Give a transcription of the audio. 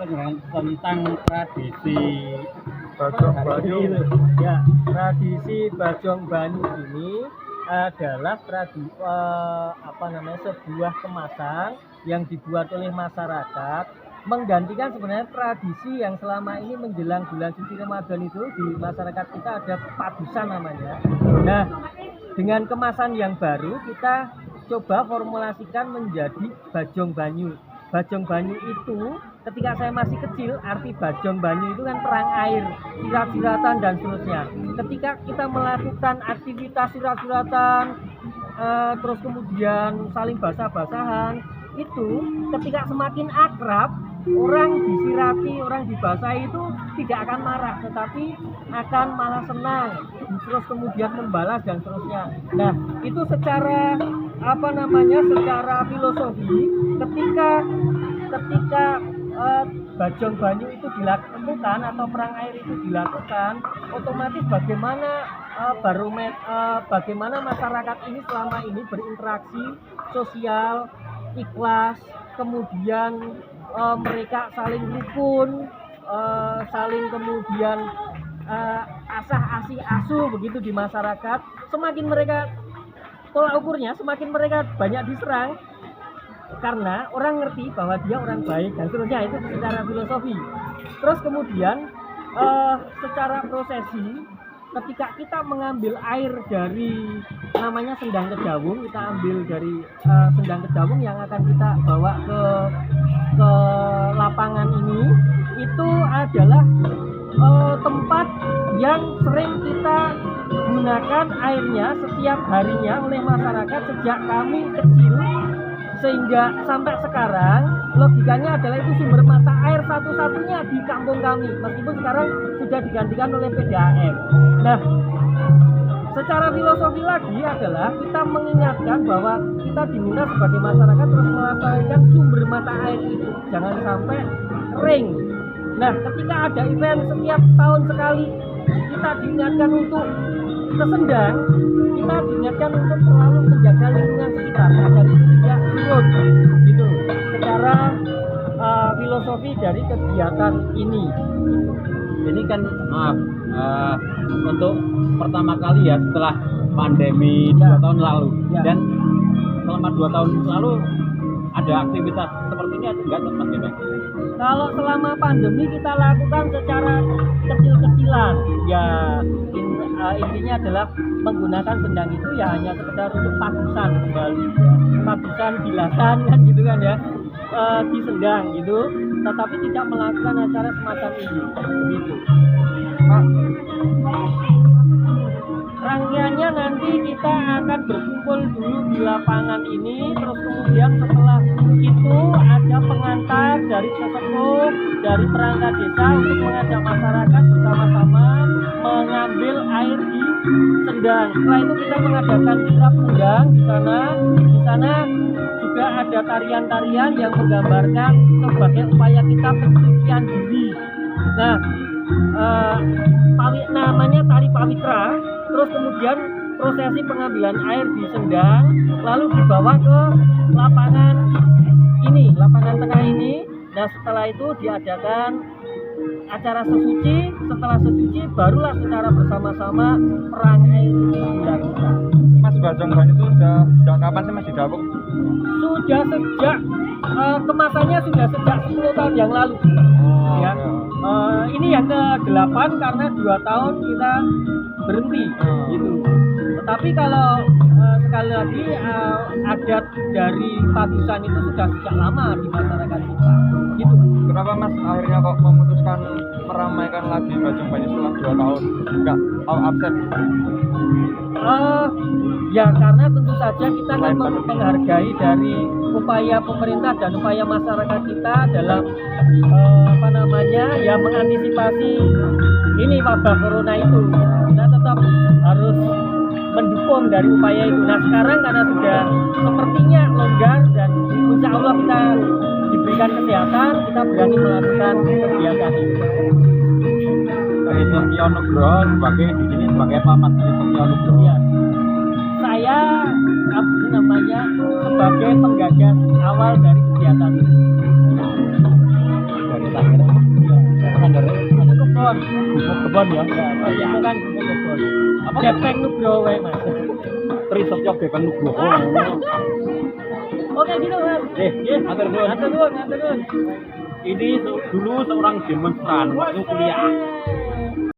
tentang tradisi Bajong Banyu. Ya, tradisi Bajong Banyu ini adalah sebuah kemasan yang dibuat oleh masyarakat menggantikan sebenarnya tradisi yang selama ini menjelang bulan suci Ramadan itu di masyarakat kita ada padusan namanya. Nah, dengan kemasan yang baru kita coba formulasikan menjadi Bajong Banyu. Bajong Banyu itu ketika saya masih kecil, arti Bajong Banyu itu kan perang air, sirat-siratan dan seterusnya. Ketika kita melakukan aktivitas sirat-siratan, terus kemudian saling basah-basahan, itu ketika semakin akrab, orang disirati, orang dibasahi itu tidak akan marah, tetapi akan malah senang, terus kemudian membalas dan seterusnya. Nah, itu secara secara filosofi, ketika Bajong Banyu itu dilakukan atau perang air itu dilakukan, otomatis bagaimana masyarakat ini selama ini berinteraksi sosial, ikhlas, kemudian mereka saling rukun, saling kemudian asuh begitu di masyarakat. Semakin mereka tolak ukurnya, semakin mereka banyak diserang karena orang ngerti bahwa dia orang baik dan seterusnya, itu secara filosofi. Terus kemudian secara prosesi, ketika kita mengambil air dari namanya Sendang Kedawung, kita ambil dari Sendang Kedawung yang akan kita bawa ke lapangan ini, itu adalah tempat yang sering kita gunakan airnya setiap harinya oleh masyarakat sejak kami kecil sehingga sampai sekarang. Logikanya adalah itu sumber mata air satu-satunya di kampung kami, meskipun sekarang sudah digantikan oleh PDAM. Nah, secara filosofi lagi adalah kita mengingatkan bahwa kita diminta sebagai masyarakat terus melestarikan sumber mata air itu, jangan sampai kering. Nah, ketika ada event setiap tahun sekali, kita diingatkan untuk ke Sendang, kita diingatkan untuk selalu menjaga lingkungan sekitar agar itu tidak surut, gitu. Secara filosofi dari kegiatan ini. ini kan untuk pertama kali ya setelah pandemi 2 tahun lalu, dan selama 2 tahun lalu ada aktivitas seperti ini atau enggak, Mas Bebek? Kalau selama pandemi kita lakukan secara kecil-kecilan, ya intinya adalah menggunakan sendang itu ya hanya sekedar untuk padusan kembali, padusan bilasan kan gitu kan ya, di sendang gitu, tetapi tidak melakukan acara semacam ini begitu. Rangkaiannya nanti kita akan berkumpul dulu di lapangan ini, terus kemudian setelah itu ada pengantar dari sesepuh, dari perangkat desa untuk mengajak masyarakat bersama-sama mengambil air di sendang. Setelah itu kita mengadakan kirap sendang di sana. Di sana juga ada tarian-tarian yang menggambarkan sebagai upaya kita pensucian diri. Nah, namanya tari pawitra. Terus kemudian prosesi pengambilan air di sendang lalu dibawa ke lapangan ini, lapangan tengah ini. Nah, setelah itu diadakan acara sesuci. Setelah sesuci barulah secara bersama-sama perang air itu dilakukan. Mas, Bajong Banyu itu sudah sejak kapan sih Mas didapuk? Sudah sejak kemasannya sudah sejak 10 tahun yang lalu. Ya. Ini yang ke-8 karena 2 tahun kita berhenti gitu. Tetapi kalau sekali lagi adat dari padusan itu sudah sejak lama di masyarakat kita gitu. Kenapa Mas akhirnya kok memutuskan meramaikan lagi Bajong Banyu setelah 2 tahun? Enggak absen? Ya karena tentu saja kita kan menghargai dari upaya pemerintah dan upaya masyarakat kita dalam ya mengantisipasi ini wabah corona itu. Kita tetap harus mendukung dari upaya itu. Nah, sekarang karena sudah sepertinya longgar dan insya Allah kita diberikan kesehatan, kita berani melakukan kegiatan ini. Dari Sofio Nugroho sebagai di sini sebagai paman dari Sofio Nugroho. Ya. Saya sebagai penggagas awal dari kegiatan ini. Dari kebon. Kebon ya. Oh iya, bukan gubuk kebon. Apa? Gepeng Nugroho wae, Mas. Trisotyo Gepeng Nugroho. Oke gitu, Mas. Matur nuwun. Matur nuwun. Ini dulu seorang demonstran waktu kuliah.